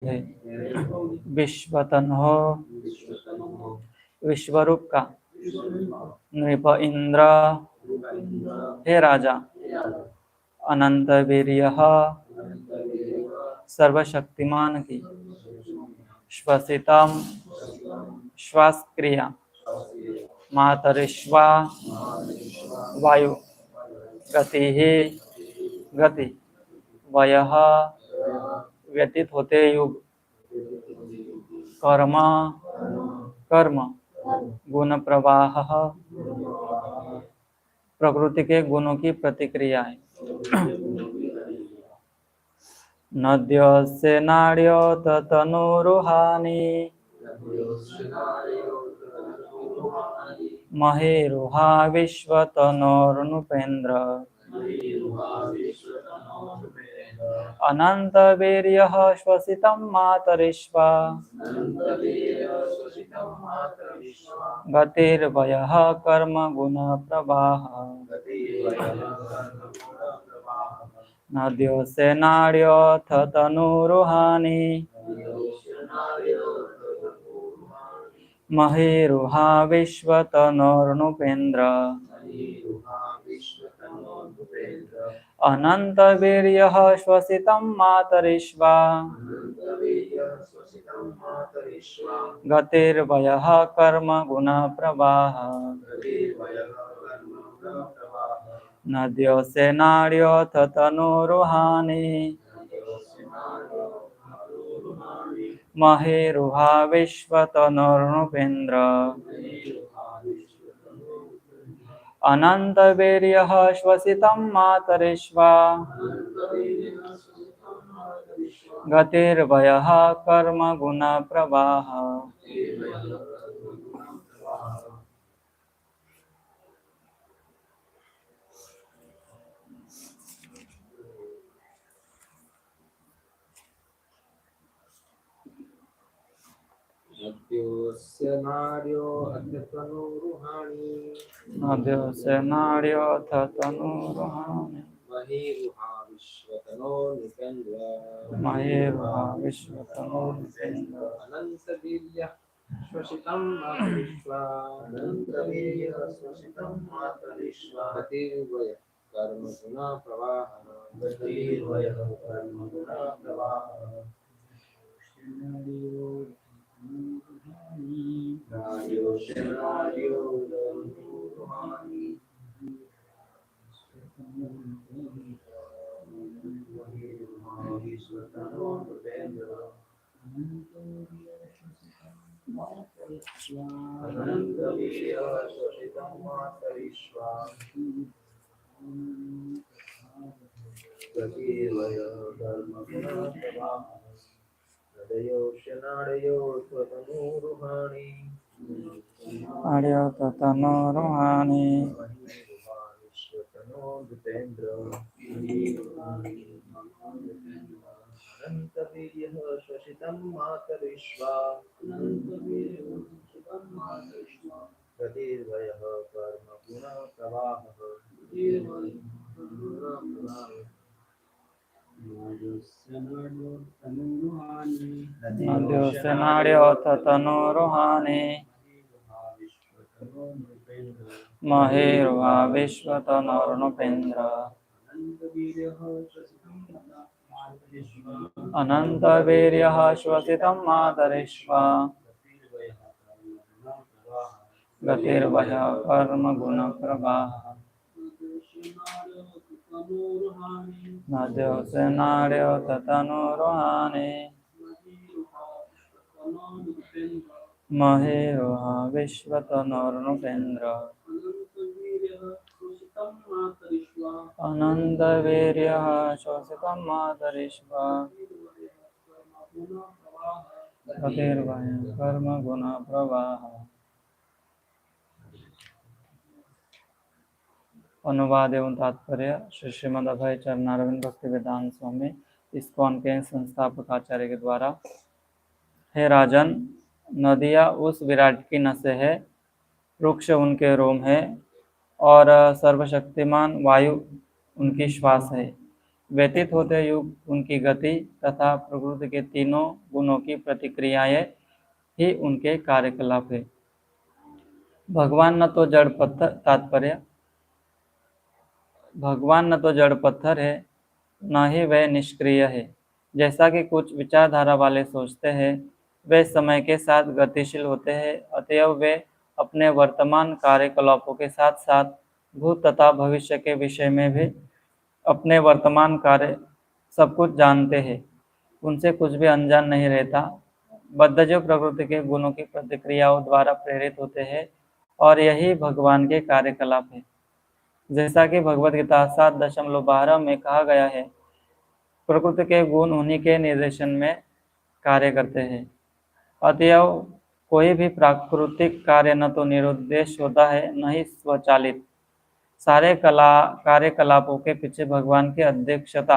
है। विश्वतनो विश्वरूप का नृप इंद्र हे राजा अनंत वीर्य सर्वशक्तिमान की श्वसितम श्वास क्रिया मातरिश्वा वायु गति ही गति वयः व्यतीत होते युग कर्म कर्म गुण प्रवाह प्रकृति के गुणों की प्रतिक्रिया है। नद्यस्य नाड्योत तनुरुहानि महेरुहा विश्वतनोर्नुपेन्द्र अनंत वीर्यः श्वसितं मातरिश्वा गतिर्वयः कर्म गुण प्रवाह नद्योस्य नाड्योथ तनुरुहानि महेरुहा विश्वतनोर्नुपेन्द्र अनंत वीर्यः श्वसितं मातरिश्वा गतिर्वयः कर्म गुण प्रवाह नद्योस्य नाड्योथ तनुरुहानि महेरुहा विश्वतनोर्नुपेन्द्र अनंत वीर्यः श्वसितं मातरिश्वा गतिर्वयः कर्म गुण प्रवाह नद्योस्य नाड्योथ तनुरुहानि महेरुहा विश्वतनोर्नुपेन्द्र अनंत वीर्यः श्वसितं मातरिश्वा गतिर्वयः कर्म गुण प्रवाह नाड्योथ तनुरुहानि श्वसितं मातरिश्वा गतिर्वयः कर्म गुण प्रवाह नद्योस्य नाड्योथ तनुरुहानि महेरुहा विश्वतनोर्नुपेन्द्र अनंत वीर्यः श्वसितं मातरिश्वा गतिर्वयः कर्म गुण प्रवाह नद्योस्य नाड्योथ तनुरुहानि महेरुहा विश्वतनोर्नुपेन्द्र अनंत वीर्यः श्वसितं मातरिश्वा गतिर्वयः कर्म गुण प्रवाह। अनुवाद एवं तात्पर्य श्री श्रीमद् अभय चरणारविंद भक्ति वेदांत स्वामी इस्कॉन के संस्थापक आचार्य के द्वारा। हे राजन, नदियाँ उस विराट की नसें है, वृक्ष उनके रोम है और सर्वशक्तिमान वायु उनकी श्वास है। व्यतीत होते युग उनकी गति तथा प्रकृति के तीनों गुणों की प्रतिक्रियाएं ही उनके कार्यकलाप है। भगवान न तो जड़ पत्थर तात्पर्य भगवान न तो जड़ पत्थर है, न ही वह निष्क्रिय है। जैसा कि कुछ विचारधारा वाले सोचते हैं, वे समय के साथ गतिशील होते हैं, अतएव वे अपने वर्तमान कार्यकलापों के साथ साथ भूत तथा भविष्य के विषय में भी अपने वर्तमान कार्य सब कुछ जानते हैं, उनसे कुछ भी अनजान नहीं रहता। बद्धजीव प्रकृति के गुणों की प्रतिक्रियाओं द्वारा प्रेरित होते हैं और यही भगवान के कार्यकलाप है। जैसा कि भगवद गीता 7.12 में कहा गया है, प्रकृति के गुण उन्हीं के निर्देशन में कार्य करते हैं। अतएव कोई भी प्राकृतिक कार्य न तो निरुद्देश होता है, न ही स्वचालित। सारे कार्यकलापों के पीछे भगवान की अध्यक्षता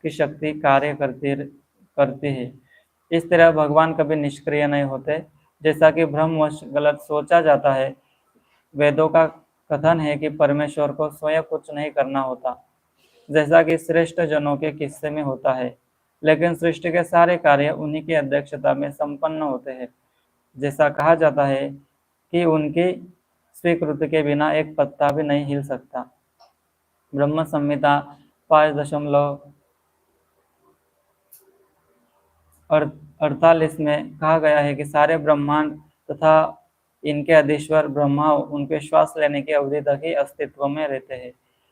की शक्ति कार्य करती है। इस तरह भगवान कभी निष्क्रिय नहीं होते, जैसा कि भ्रमवश गलत सोचा जाता है। वेदों का कथन है कि परमेश्वर को स्वयं कुछ नहीं करना होता, जैसा कि श्रेष्ठ जनों के किस्से में होता है, लेकिन सृष्टि के सारे कार्य उन्हीं की अध्यक्षता में संपन्न होते हैं। जैसा कहा जाता है कि उनकी स्वीकृति के बिना एक पत्ता भी नहीं हिल सकता। ब्रह्म संहिता 5.48 में कहा गया है कि सारे ब्रह्मांड तथा इनके अधीश्वर ब्रह्मा उनके श्वास लेने की अवधि तक ही अस्तित्व में रहते हैं।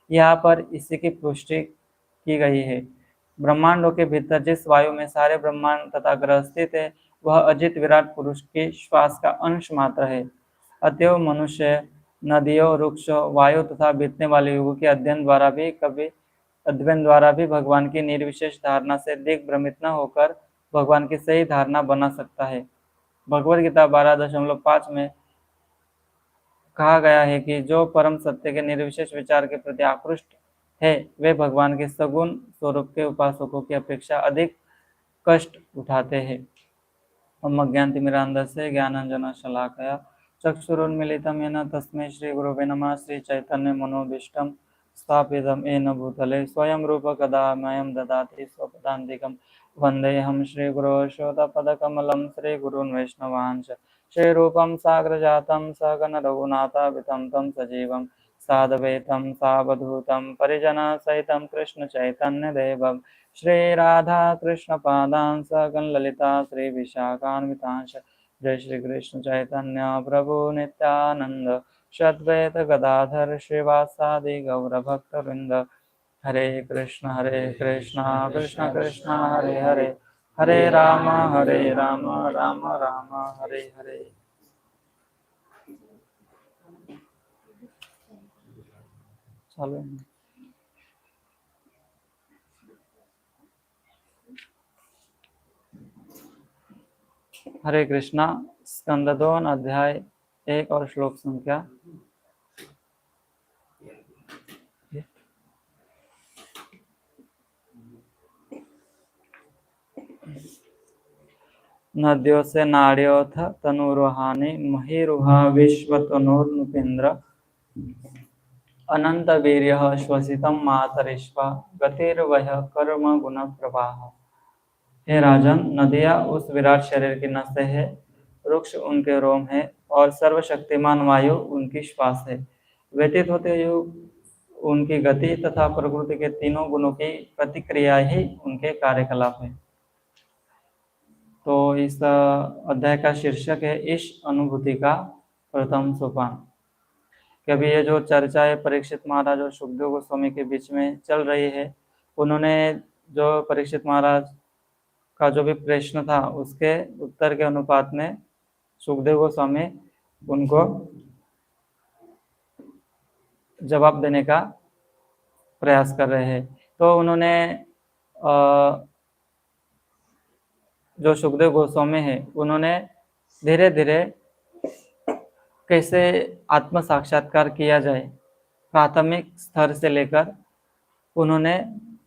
यहाँ पर इसी की पुष्टि की गई है। ब्रह्मांडों के भीतर जिस वायु में सारे ब्रह्मांड तथा ग्रह स्थित है, वह अजित विराट पुरुष की श्वास का अंश मात्र है। अतएव मनुष्य नदियों, वृक्षों, वायु तथा बीतने वाले युगों के अध्ययन द्वारा भी भगवान की निर्विशेष धारणा से दिग्भ्रमित न होकर भगवान की सही धारणा बना सकता है। भगवद गीता 12.5 में कहा गया है कि जो परम सत्य के निर्विशेष विचार के प्रति आकृष्ट है, वे भगवान के सगुण स्वरूप के उपासकों की अपेक्षा अधिक कष्ट उठाते हैं। ओम अज्ञानतिमिरान्धस्य ज्ञानाञ्जनशलाकया चक्षुरुन्मीलितं येन तस्मै श्रीगुरवे नमः। श्रीचैतन्यमनोभीष्टं स्थापितं येन भूतले स्वयं रूपकदामयं ददाति स्वपदान्तिकं। वन्देऽहं श्रीगुरो श्रीयुतपदकमलं श्रीगुरून् वैष्णवांश्च श्रीरूपं साग्रजातं सहगणरघुनाथाभितं तं सजीवं साद्वैतं सावधूतं परिजनसहितं कृष्णचैतन्यदेवं श्रीराधा कृष्ण पादान् सहगण ललिता श्री विशाखान्वितांश। जय श्री कृष्ण चैतन्य प्रभु नित्यानंद श्री गदाधर श्रीवासादि गौर भक्तवृंद। हरे कृष्ण कृष्ण कृष्ण हरे हरे, हरे राम राम राम हरे हरे। चलो हरे कृष्णा। स्कंद 2 अध्याय 1 और श्लोक संख्या नद्यों से नाड्योथ तनुरुहानि महिरुहा विश्वतनुर्नुपेन्द्र अनंत वीर्यः श्वसितं मातरिश्वा गतिर्वह कर्म गुण प्रवाह। हे राजन, नदियाँ उस विराट शरीर की नसें है, वृक्ष उनके रोम है और सर्वशक्तिमान वायु उनकी श्वास है। व्यतीत होते युग उनकी गति तथा प्रकृति के तीनों गुणों की प्रतिक्रिया ही उनके कार्यकलाप है। तो इस अध्याय का शीर्षक है इस अनुभूति का प्रथम सोपान। कि अभी ये जो चर्चा है परीक्षित महाराज और सुखदेव गोस्वामी के बीच में चल रही है, उन्होंने जो परीक्षित महाराज का जो भी प्रश्न था उसके उत्तर के अनुपात में सुखदेव गोस्वामी उनको जवाब देने का प्रयास कर रहे हैं। तो उन्होंने जो सुखदेव गोस्वामी है, उन्होंने धीरे धीरे कैसे आत्म साक्षात्कार किया जाए प्राथमिक स्तर से लेकर उन्होंने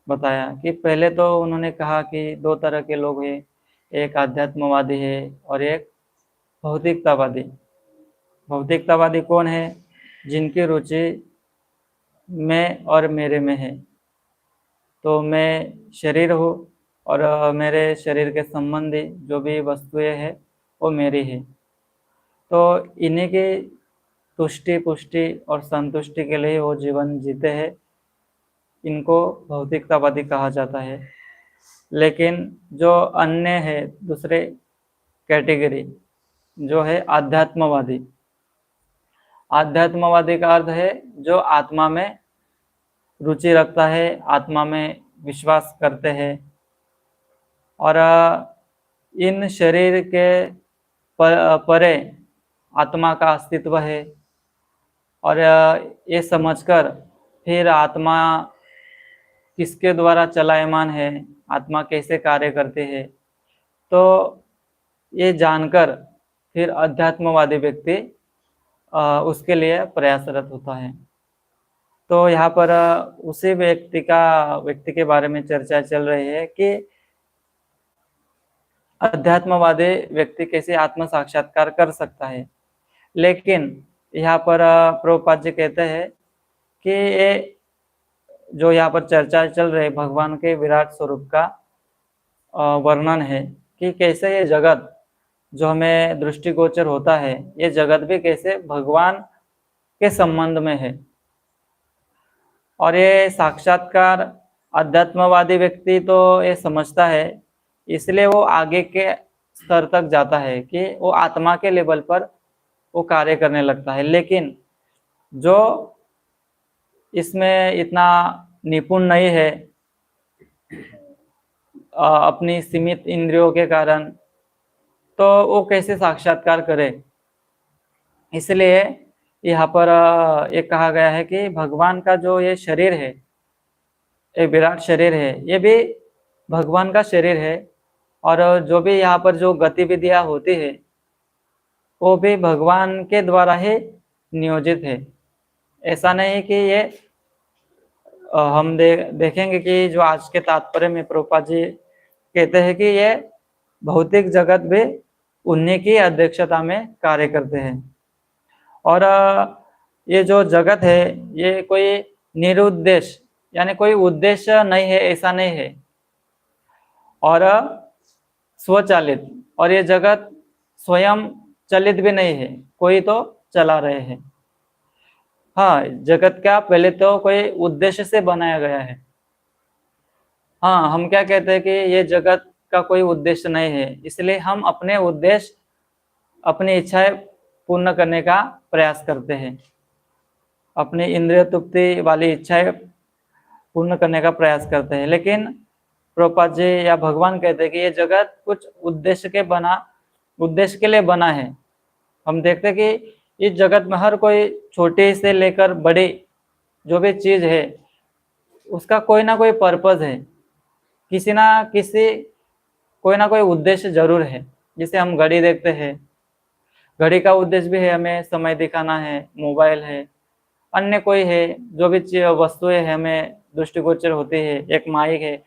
बताया। कि पहले तो उन्होंने कहा कि 2 तरह के लोग हैं, एक आध्यात्मवादी है और एक भौतिकतावादी। भौतिकतावादी कौन है? जिनकी रुचि मैं और मेरे में है, तो मैं शरीर हूँ और मेरे शरीर के संबंधी जो भी वस्तुएं हैं वो मेरी है। तो इन्हीं की तुष्टि पुष्टि और संतुष्टि के लिए वो जीवन जीते हैं। इनको भौतिकतावादी कहा जाता है। लेकिन जो अन्य है दूसरे कैटेगरी जो है आध्यात्मवादी। आध्यात्मवादी का अर्थ है जो आत्मा में रुचि रखता है, आत्मा में विश्वास करते हैं और इन शरीर के परे आत्मा का अस्तित्व है और ये समझकर फिर आत्मा किसके द्वारा चलायमान है, आत्मा कैसे कार्य करती है, तो ये जानकर फिर अध्यात्मवादी व्यक्ति उसके लिए प्रयासरत होता है। तो यहाँ पर उसी व्यक्ति के बारे में चर्चा चल रही है कि अध्यात्मवादी व्यक्ति कैसे आत्म साक्षात्कार कर सकता है। लेकिन यहाँ पर प्रभुपाद जी कहते हैं कि ये जो यहाँ पर चर्चा चल रही है भगवान के विराट स्वरूप का वर्णन है कि कैसे ये जगत जो हमें दृष्टिगोचर होता है, ये जगत भी कैसे भगवान के संबंध में है। और ये साक्षात्कार अध्यात्मवादी व्यक्ति तो ये समझता है, इसलिए वो आगे के स्तर तक जाता है कि वो आत्मा के लेवल पर वो कार्य करने लगता है। लेकिन जो इसमें इतना निपुण नहीं है अपनी सीमित इंद्रियों के कारण, तो वो कैसे साक्षात्कार करे। इसलिए यहाँ पर ये कहा गया है कि भगवान का जो ये शरीर है, एक विराट शरीर है, ये भी भगवान का शरीर है और जो भी यहाँ पर जो गतिविधियां होती है वो भी भगवान के द्वारा ही नियोजित है। ऐसा नहीं कि ये हम देखेंगे कि जो आज के तात्पर्य में प्रभुपाद जी कहते हैं कि ये भौतिक जगत भी उन्हीं की अध्यक्षता में कार्य करते हैं और ये जो जगत है ये कोई निरुद्देश्य यानी कोई उद्देश्य नहीं है, ऐसा नहीं है, और स्वचालित, और ये जगत स्वयं चलित भी नहीं है, कोई तो चला रहे हैं। हाँ, जगत का पहले तो कोई उद्देश्य से बनाया गया है। हाँ, हम क्या कहते हैं कि ये जगत का कोई उद्देश्य नहीं है, इसलिए हम अपने उद्देश्य अपनी इच्छाएं पूर्ण करने का प्रयास करते हैं, अपनी इंद्रिय तृप्ति वाली इच्छाएं पूर्ण करने का प्रयास करते हैं। लेकिन प्रभुपाद जी या भगवान कहते हैं कि ये जगत कुछ उद्देश्य के लिए बना है। हम देखते हैं कि इस जगत में हर कोई छोटी से लेकर बड़ी जो भी चीज है उसका कोई ना कोई पर्पज है, किसी ना किसी कोई ना कोई उद्देश्य जरूर है। जिसे हम घड़ी देखते हैं, घड़ी का उद्देश्य भी है हमें समय दिखाना है, मोबाइल है, अन्य कोई है, जो भी वस्तुएं है हमें दृष्टिगोचर होती है, एक माइक है,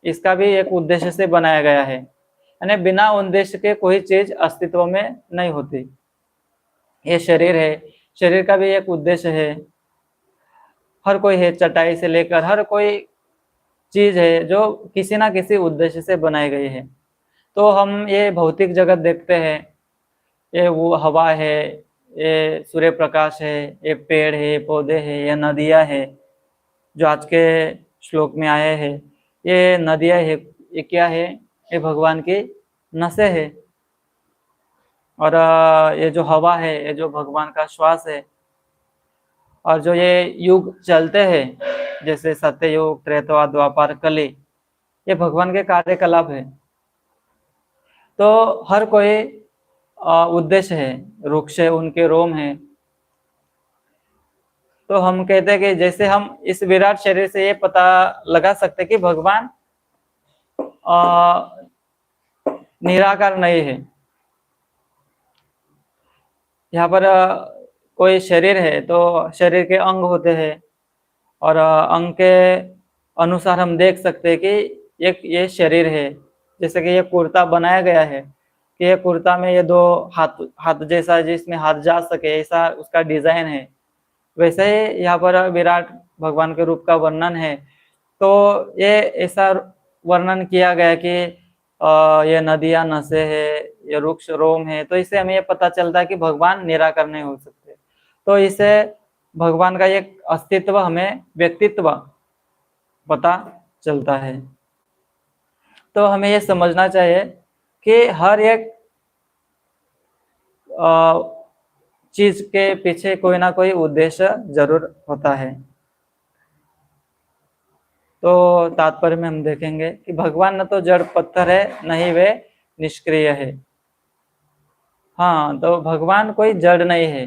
इसका भी एक उद्देश्य से बनाया गया है। यानी बिना उद्देश्य के कोई चीज अस्तित्व में नहीं होती। ये शरीर है, शरीर का भी एक उद्देश्य है। हर कोई है, चटाई से लेकर हर कोई चीज है जो किसी ना किसी उद्देश्य से बनाई गई है। तो हम ये भौतिक जगत देखते हैं, ये वो हवा है, ये सूर्य प्रकाश है, ये पेड़ है, पौधे है, ये नदियां है जो आज के श्लोक में आए हैं। ये नदियां है, ये क्या है, ये भगवान की नसें है। और ये जो हवा है ये जो भगवान का श्वास है। और जो ये युग चलते हैं जैसे सत्य युग, त्रेता, द्वापर, कली, ये भगवान के कार्यकलाप है। तो हर कोई उद्देश्य है, वृक्ष है, उनके रोम है। तो हम कहते हैं कि जैसे हम इस विराट शरीर से ये पता लगा सकते हैं कि भगवान निराकार नहीं है। यहाँ पर कोई शरीर है तो शरीर के अंग होते हैं और अंग के अनुसार हम देख सकते हैं कि एक ये शरीर है। जैसे कि ये कुर्ता बनाया गया है कि ये कुर्ता में ये दो हाथ जैसा जिसमें हाथ जा सके, ऐसा उसका डिजाइन है। वैसे ही यहाँ पर विराट भगवान के रूप का वर्णन है तो ये ऐसा वर्णन किया गया कि ये नदियां नसें है, ये वृक्ष रोम है, तो इससे हमें ये पता चलता है कि भगवान निराकार नहीं हो सकते। तो इससे भगवान का एक अस्तित्व, हमें व्यक्तित्व पता चलता है। तो हमें ये समझना चाहिए कि हर एक चीज के पीछे कोई ना कोई उद्देश्य जरूर होता है। तो तात्पर्य में हम देखेंगे कि भगवान न तो जड़ पत्थर है, न ही वे निष्क्रिय है। हाँ, तो भगवान कोई जड़ नहीं है,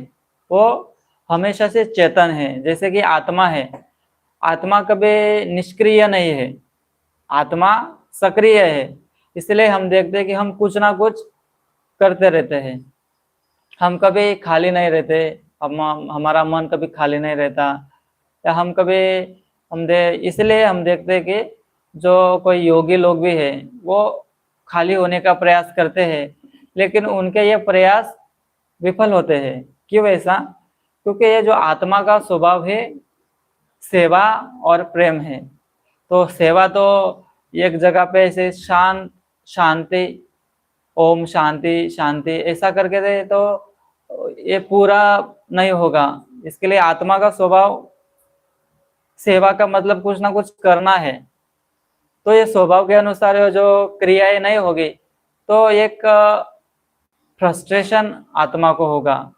वो हमेशा से चेतन है, जैसे कि आत्मा है। आत्मा कभी निष्क्रिय नहीं है, आत्मा सक्रिय है। इसलिए हम देखते हैं कि हम कुछ ना कुछ करते रहते हैं, हम कभी खाली नहीं रहते, हमारा मन कभी खाली नहीं रहता। या हम कभी इसलिए हम देखते हैं कि जो कोई योगी लोग भी है वो खाली होने का प्रयास करते हैं, लेकिन उनके ये प्रयास विफल होते हैं। क्यों ऐसा? क्योंकि ये जो आत्मा का स्वभाव है सेवा और प्रेम है। तो सेवा तो एक जगह पे ऐसे शांत शांति, ओम शांति शांति ऐसा करके दे तो ये पूरा नहीं होगा। इसके लिए आत्मा का स्वभाव सेवा का मतलब कुछ ना कुछ करना है। तो ये स्वभाव के अनुसार जो क्रियाएं नहीं होगी तो एक फ्रस्ट्रेशन आत्मा को होगा।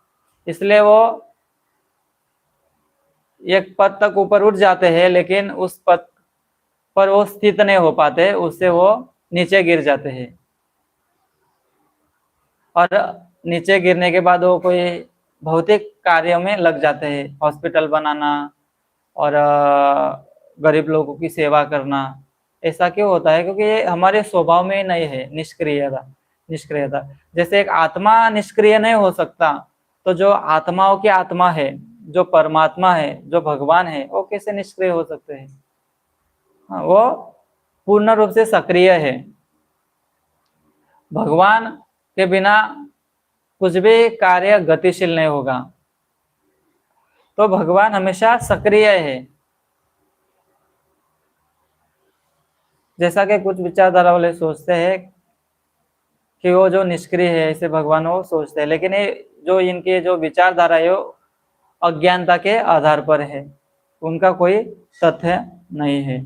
इसलिए वो एक पद तक ऊपर उठ जाते हैं, लेकिन उस पद पर वो स्थित नहीं हो पाते, उससे वो नीचे गिर जाते हैं। और नीचे गिरने के बाद वो कोई भौतिक कार्यों में लग जाते हैं, हॉस्पिटल बनाना और गरीब लोगों की सेवा करना। ऐसा क्यों होता है? क्योंकि ये हमारे स्वभाव में नहीं है निष्क्रियता। निष्क्रियता जैसे एक आत्मा निष्क्रिय नहीं हो सकता, तो जो आत्माओं की आत्मा है, जो परमात्मा है, जो भगवान है, वो कैसे निष्क्रिय हो सकते हैं? हाँ, वो पूर्ण रूप से सक्रिय है। भगवान के बिना कुछ भी कार्य गतिशील नहीं होगा। तो भगवान हमेशा सक्रिय है। जैसा कि कुछ विचारधारा वाले सोचते हैं कि वो जो निष्क्रिय है ऐसे भगवान वो सोचते हैं, लेकिन ये जो इनके जो विचारधारा है वो अज्ञानता के आधार पर है, उनका कोई तथ्य नहीं है।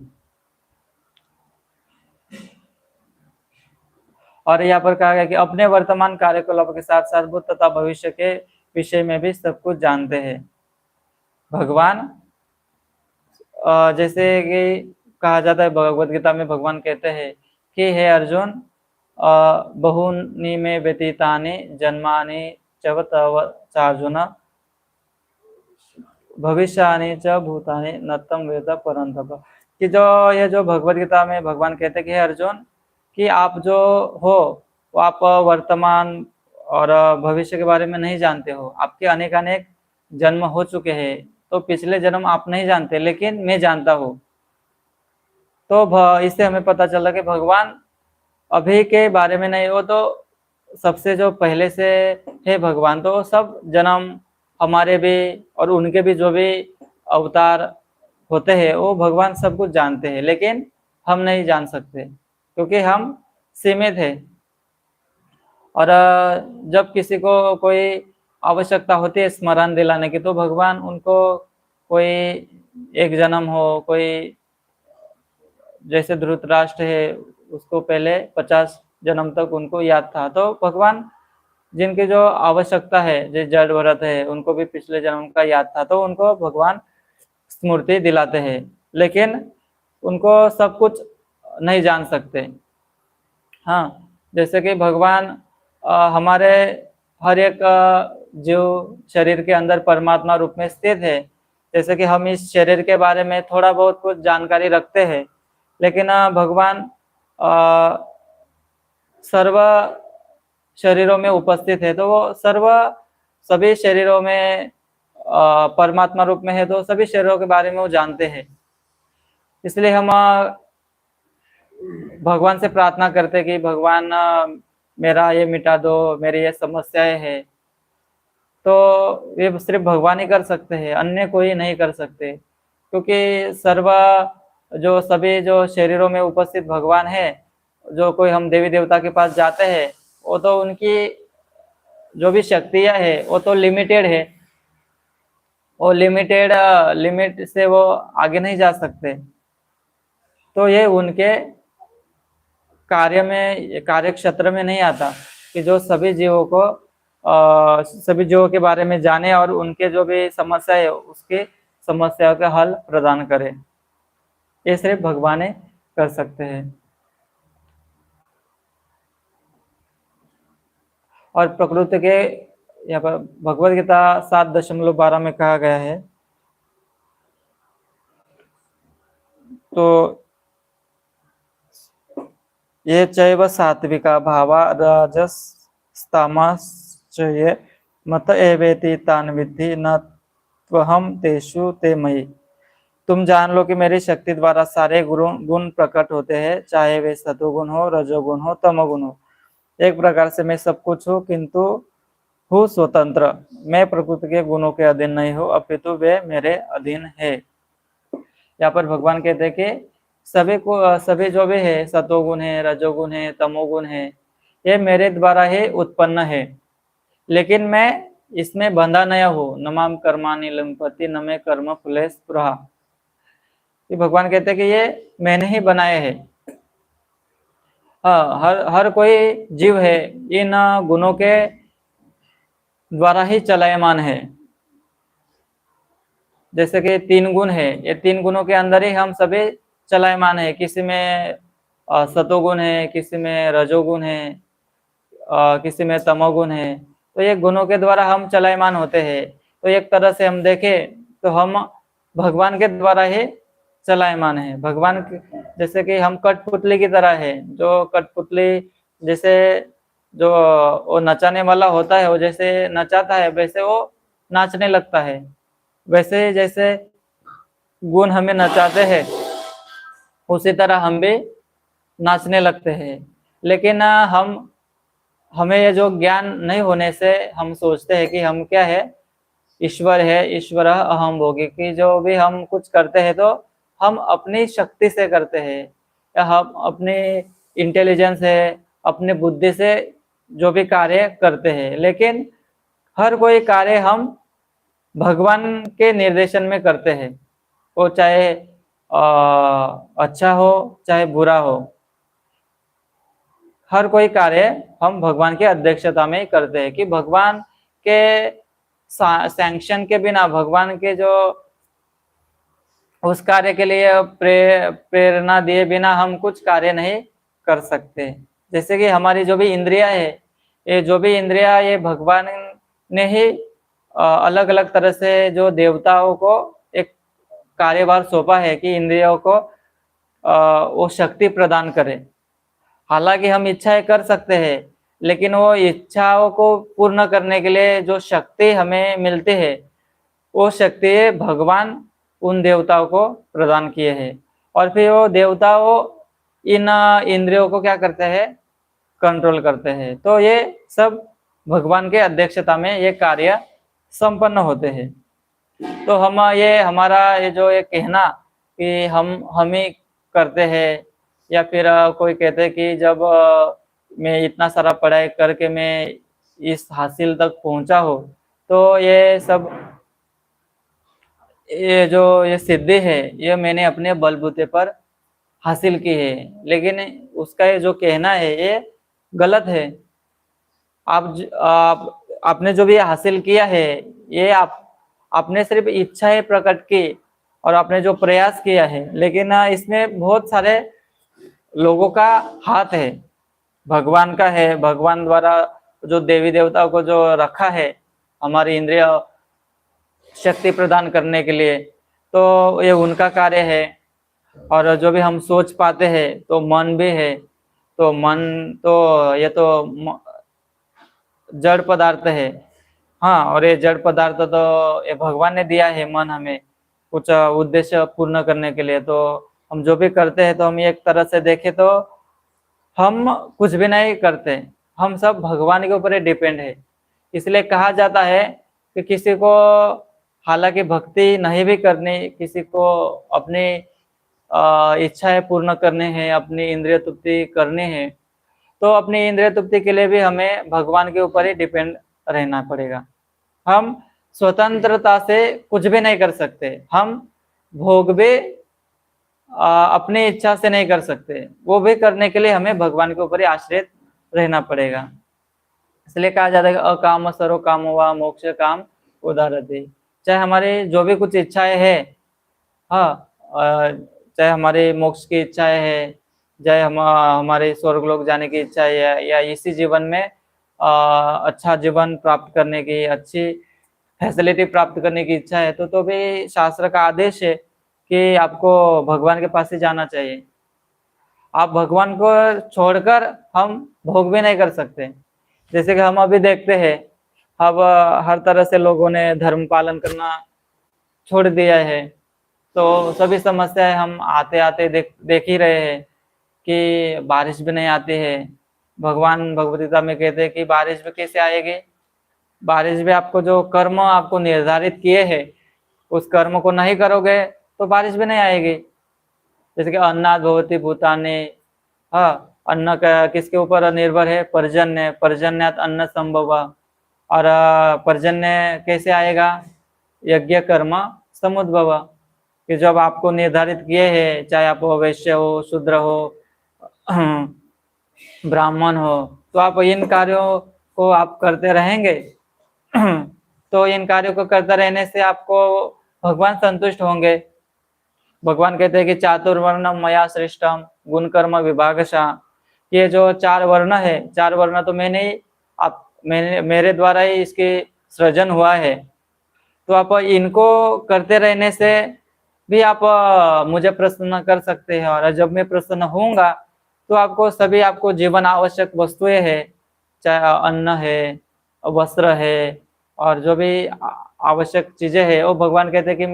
और यहाँ पर कहा गया कि अपने वर्तमान कार्यकलाप के साथ साथ भूत तथा भविष्य के विषय में भी सब कुछ जानते हैं। भगवान जैसे कि कहा जाता है, भगवद गीता में भगवान कहते हैं कि हे अर्जुन, बहुनि में व्यतीतानि जन्मानि च तव चार्जुन भविष्यानि च भूतानि न तम वेद परंतप। कि जो ये जो भगवद गीता में भगवान कहते हैं कि हे अर्जुन, कि आप जो हो वो आप वर्तमान और भविष्य के बारे में नहीं जानते हो। आपके अनेक अनेक जन्म हो चुके हैं, तो पिछले जन्म आप नहीं जानते, लेकिन मैं जानता हूँ। तो इससे हमें पता चला कि भगवान अभी के बारे में नहीं, वो तो सबसे जो पहले से है भगवान, तो सब जन्म हमारे भी और उनके भी जो भी अवतार होते हैं वो भगवान सब कुछ जानते हैं, लेकिन हम नहीं जान सकते क्योंकि हम सीमित है। और जब किसी को कोई आवश्यकता होती है स्मरण दिलाने की, तो भगवान उनको कोई एक जन्म हो, कोई जैसे धृतराष्ट्र है उसको पहले 50 जन्म तक उनको याद था, तो भगवान जिनकी जो आवश्यकता है, जो जड़ भरत है, उनको भी पिछले जन्म का याद था, तो उनको भगवान स्मृति दिलाते हैं, लेकिन उनको सब कुछ नहीं जान सकते। हाँ, जैसे कि भगवान हमारे हर एक जीव शरीर के अंदर परमात्मा रूप में स्थित है। जैसे कि हम इस शरीर के बारे में थोड़ा बहुत कुछ जानकारी रखते हैं, लेकिन भगवान सर्व शरीरों में उपस्थित है, तो वो सभी शरीरों में परमात्मा रूप में है, तो सभी शरीरों के बारे में वो जानते हैं। इसलिए हम भगवान से प्रार्थना करते कि भगवान मेरा ये मिटा दो, मेरी ये समस्याएं है। तो ये सिर्फ भगवान ही कर सकते हैं, अन्य कोई नहीं कर सकते, क्योंकि सर्व जो सभी जो शरीरों में उपस्थित भगवान है, जो कोई हम देवी देवता के पास जाते हैं, वो तो उनकी जो भी शक्तियां है वो तो लिमिटेड है, वो लिमिटेड लिमिट से वो आगे नहीं जा सकते। तो ये उनके कार्य में, कार्य क्षेत्र में नहीं आता कि जो सभी जीवों को सभी जीवों के बारे में जाने और उनके जो भी समस्या है उसकी समस्याओं का हल प्रदान करे। ये सिर्फ भगवान ही कर सकते हैं। और प्रकृति के यहाँ पर भगवद गीता 7.12 में कहा गया है, तो ये चैव सात्विका भावा राजस्तामश्चये मत एवेति तान विद्धि न त्वहम तेषु ते मयि। तुम जान लो कि मेरी शक्ति द्वारा सारे गुण प्रकट होते हैं, चाहे वे सतोगुण हो, रजोगुण हो, तमोगुण हो। एक प्रकार से मैं सब कुछ हूँ, किंतु हूँ स्वतंत्र। मैं प्रकृति के गुणों के अधीन नहीं हूँ, अपितु वे मेरे अधीन है। यहाँ पर भगवान कहते हैं कि सभी जो भी है, सतोगुण है, रजोगुण है, तमोगुण है, ये मेरे द्वारा ही उत्पन्न है, लेकिन मैं इसमें बंधा नहीं हूँ। नमाम कर्माणि लिम्पति न मे कर्म फले स्पृहा। भगवान कहते हैं कि ये मैंने ही बनाए हैं। हाँ, हर कोई जीव है इन गुणों के द्वारा ही चलायमान है। जैसे कि 3 गुण है, ये 3 गुणों के अंदर ही हम सभी चलायमान है। किसी में सतोगुण है, किसी में रजोगुण है, किसी में तमोगुण है। तो ये गुणों के द्वारा हम चलायमान होते हैं। तो एक तरह से हम देखें तो हम भगवान के द्वारा ही चलायमान है। भगवान जैसे कि हम कठपुतली की तरह है, जो कठपुतली जैसे जो वो नचाने वाला होता है, वो जैसे नचाता है वैसे वो नाचने लगता है। वैसे जैसे गुण हमें नचाते हैं, उसी तरह हम भी नाचने लगते हैं। लेकिन हमें ये जो ज्ञान नहीं होने से हम सोचते हैं कि हम क्या है, ईश्वर है, ईश्वर अहम भोगी, कि जो भी हम कुछ करते हैं तो हम अपनी शक्ति से करते हैं, या हम अपनी इंटेलिजेंस है, अपनी बुद्धि से जो भी कार्य करते हैं। लेकिन हर कोई कार्य हम भगवान के निर्देशन में करते हैं, वो चाहे अच्छा हो चाहे बुरा हो। हर कोई कार्य हम भगवान की अध्यक्षता में ही करते हैं, कि भगवान के सैंक्शन के बिना, भगवान के जो उस कार्य के लिए प्रेरणा दिए बिना हम कुछ कार्य नहीं कर सकते। जैसे कि हमारी जो भी इंद्रियां है, ये जो भी इंद्रियां, ये भगवान ने ही अलग अलग तरह से जो देवताओं को एक कार्यभार सौंपा है कि इंद्रियों को वो शक्ति प्रदान करे। हालांकि हम इच्छाएं कर सकते हैं, लेकिन वो इच्छाओं को पूर्ण करने के लिए जो शक्ति हमें मिलती है, वो शक्ति भगवान उन देवताओं को प्रदान किए हैं। और फिर वो देवता वो इन इंद्रियों को क्या करते हैं, कंट्रोल करते हैं। तो ये सब भगवान के अध्यक्षता में ये कार्य संपन्न होते हैं। तो हम ये हमारा ये जो ये कहना कि हम ही करते हैं, या फिर कोई कहते हैं कि जब मैं इतना सारा पढ़ाई करके मैं इस हासिल तक पहुंचा हो, तो ये सब ये जो ये सिद्धि है ये मैंने अपने बलबूते पर हासिल की है। लेकिन उसका ये जो कहना है ये गलत है। आपने जो भी हासिल किया है, ये आपने सिर्फ इच्छाएं प्रकट की और आपने जो प्रयास किया है, लेकिन इसमें बहुत सारे लोगों का हाथ है, भगवान का है। भगवान द्वारा जो देवी देवताओं को जो रखा है हमारी इंद्रिय शक्ति प्रदान करने के लिए, तो ये उनका कार्य है। और जो भी हम सोच पाते हैं तो मन भी है, तो मन तो ये तो जड़ पदार्थ है। हाँ, और ये जड़ पदार्थ तो ये भगवान ने दिया है मन हमें कुछ उद्देश्य पूर्ण करने के लिए। तो हम जो भी करते हैं तो हम एक तरह से देखें तो हम कुछ भी नहीं करते, हम सब भगवान के ऊपर डिपेंड है। इसलिए कहा जाता है कि किसी को हालांकि भक्ति नहीं भी करनी, किसी को अपनी इच्छाएं पूर्ण करने हैं, अपनी इंद्रिय तृप्ति करनी है, तो अपनी इंद्रिय तृप्ति के लिए भी हमें भगवान के ऊपर ही डिपेंड रहना पड़ेगा। हम स्वतंत्रता से कुछ भी नहीं कर सकते, हम भोग भी अपनी इच्छा से नहीं कर सकते, वो भी करने के लिए हमें भगवान के ऊपर ही आश्रित रहना पड़ेगा। इसलिए कहा जाता है कि अकाम सर्व काम व मोक्ष काम उदारते। चाहे हमारे जो भी कुछ इच्छाएं है, हाँ, चाहे हमारे मोक्ष की इच्छाएं है, चाहे हमारे स्वर्ग लोक जाने की इच्छा है, या इसी जीवन में अच्छा जीवन प्राप्त करने की, अच्छी फैसिलिटी प्राप्त करने की इच्छा है, तो भी शास्त्र का आदेश है कि आपको भगवान के पास ही जाना चाहिए। आप भगवान को छोड़कर हम भोग भी नहीं कर सकते। जैसे कि हम अभी देखते हैं, अब हर तरह से लोगों ने धर्म पालन करना छोड़ दिया है, तो सभी समस्याएं हम आते आते देख ही रहे हैं कि बारिश भी नहीं आती है। भगवान भगवद गीता में कहते हैं कि बारिश भी कैसे आएगी, बारिश भी आपको जो कर्म आपको निर्धारित किए हैं, उस कर्म को नहीं करोगे तो बारिश भी नहीं आएगी। जैसे कि अन्नाद भवति भूतानि, हाँ, अन्न का किसके ऊपर निर्भर है, पर्जन्य, पर्जन्यात अन्न संभव। और पर्जन्य कैसे आएगा, यज्ञ कर्म समुद्भव, कि जब आपको निर्धारित किए हैं, चाहे आप वैश्य हो, शूद्र हो, ब्राह्मण हो, तो आप इन कार्यों को आप करते रहेंगे तो इन कार्यों को करते रहने से आपको भगवान संतुष्ट होंगे। भगवान कहते हैं कि चातुर्वर्ण मया सृष्टम गुण कर्म विभागशः। ये जो 4 वर्ण है, 4 वर्ण तो मैंने मेरे द्वारा ही इसके सृजन हुआ है, तो आप इनको करते रहने से भी आप मुझे प्रसन्न कर सकते हैं। और जब मैं प्रसन्न होऊंगा तो आपको सभी आपको जीवन आवश्यक वस्तुएं है, चाहे अन्न है, वस्त्र है, और जो भी आवश्यक चीजें है, वो भगवान कहते हैं कि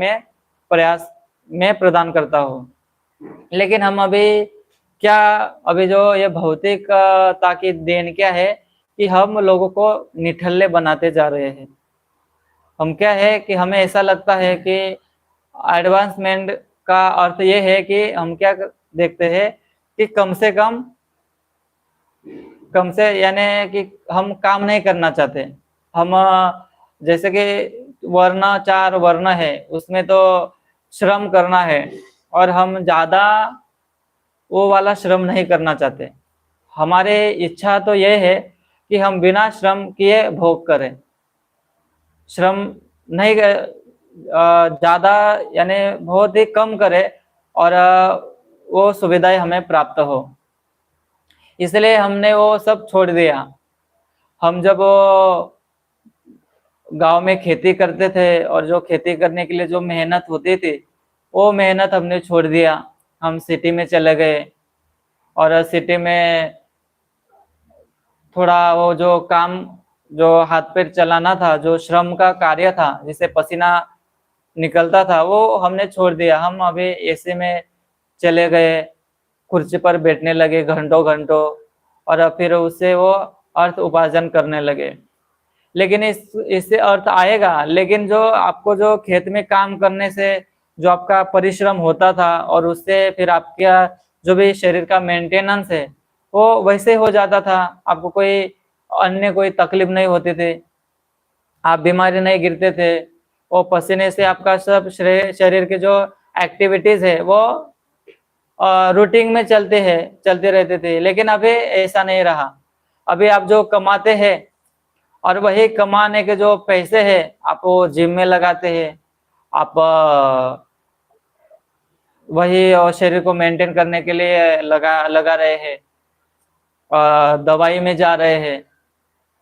मैं प्रदान करता हूँ। लेकिन हम अभी जो ये भौतिकता की देन क्या है कि हम लोगों को निठल्ले बनाते जा रहे हैं। हम क्या है कि हमें ऐसा लगता है कि एडवांसमेंट का अर्थ ये है कि हम क्या देखते हैं कि कम से यानी कि हम काम नहीं करना चाहते। हम जैसे कि 4 वर्ण है, उसमें तो श्रम करना है, और हम ज्यादा वो वाला श्रम नहीं करना चाहते। हमारे इच्छा तो ये है कि हम बिना श्रम किए भोग करें, श्रम नहीं ज्यादा यानी बहुत ही कम करें, और वो सुविधाएं हमें प्राप्त हो। इसलिए हमने वो सब छोड़ दिया। हम जब गांव में खेती करते थे, और जो खेती करने के लिए जो मेहनत होती थी, वो मेहनत हमने छोड़ दिया। हम सिटी में चले गए, और सिटी में थोड़ा वो जो काम, जो हाथ पैर चलाना था, जो श्रम का कार्य था, जिससे पसीना निकलता था, वो हमने छोड़ दिया। हम अभी एसी में चले गए, कुर्सी पर बैठने लगे घंटों घंटों, और फिर उससे वो अर्थ उपार्जन करने लगे। लेकिन इससे अर्थ आएगा, लेकिन जो आपको जो खेत में काम करने से जो आपका परिश्रम होता था, और उससे फिर आपका जो भी शरीर का मेंटेनेंस है, वो वैसे हो जाता था। आपको कोई तकलीफ नहीं होती थी, आप बीमारी नहीं गिरते थे। वो पसीने से आपका सब शरीर के जो एक्टिविटीज है वो रूटीन में चलते रहते थे। लेकिन अभी ऐसा नहीं रहा। अभी आप जो कमाते हैं, और वही कमाने के जो पैसे हैं, आप वो जिम में लगाते हैं, आप वही और शरीर को मेंटेन करने के लिए लगा रहे हैं, दवाई में जा रहे हैं।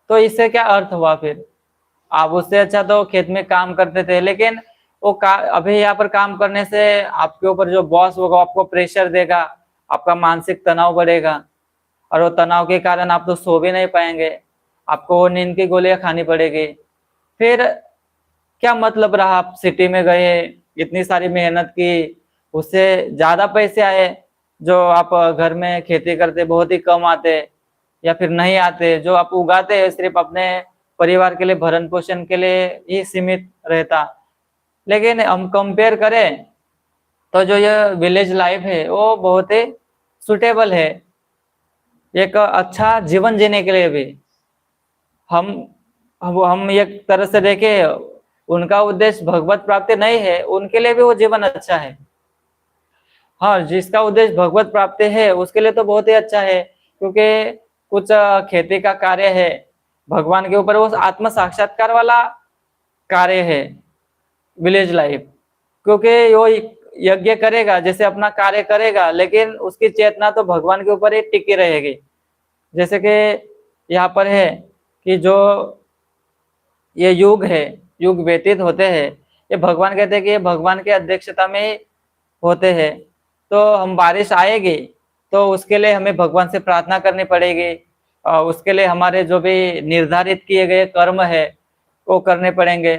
तो इससे क्या अर्थ हुआ फिर? आप उससे अच्छा तो खेत में काम करते थे। लेकिन अभी यहाँ पर काम करने से आपके ऊपर जो बॉस होगा आपको प्रेशर देगा, आपका मानसिक तनाव बढ़ेगा, और वो तनाव के कारण आप तो सो भी नहीं पाएंगे, आपको वो नींद की गोलियां खानी पड़ेगी। फिर क्या मतलब रहा? आप सिटी में गए, इतनी सारी मेहनत की, उससे ज्यादा पैसे आए, जो आप घर में खेती करते बहुत ही कम आते, या फिर नहीं आते। जो आप उगाते हैं सिर्फ अपने परिवार के लिए, भरण पोषण के लिए ही सीमित रहता। लेकिन हम कंपेयर करें तो जो ये विलेज लाइफ है वो बहुत ही सुटेबल है एक अच्छा जीवन जीने के लिए भी। हम हम एक तरह से देखें, उनका उद्देश्य भगवत प्राप्ति नहीं है, उनके लिए भी वो जीवन अच्छा है। हाँ, जिसका उद्देश्य भगवत प्राप्ति है उसके लिए तो बहुत ही अच्छा है, क्योंकि कुछ खेती का कार्य है भगवान के ऊपर, वो आत्म साक्षात्कार वाला कार्य है विलेज लाइफ। क्योंकि वो यज्ञ करेगा, जैसे अपना कार्य करेगा, लेकिन उसकी चेतना तो भगवान के ऊपर ही टिकी रहेगी। जैसे कि यहाँ पर है कि जो ये युग है, युग व्यतीत होते हैं, ये भगवान कहते हैं कि ये भगवान की अध्यक्षता में ही होते हैं। तो हम बारिश आएगी तो उसके लिए हमें भगवान से प्रार्थना करनी पड़ेगी, उसके लिए हमारे जो भी निर्धारित किए गए कर्म है वो करने पड़ेंगे।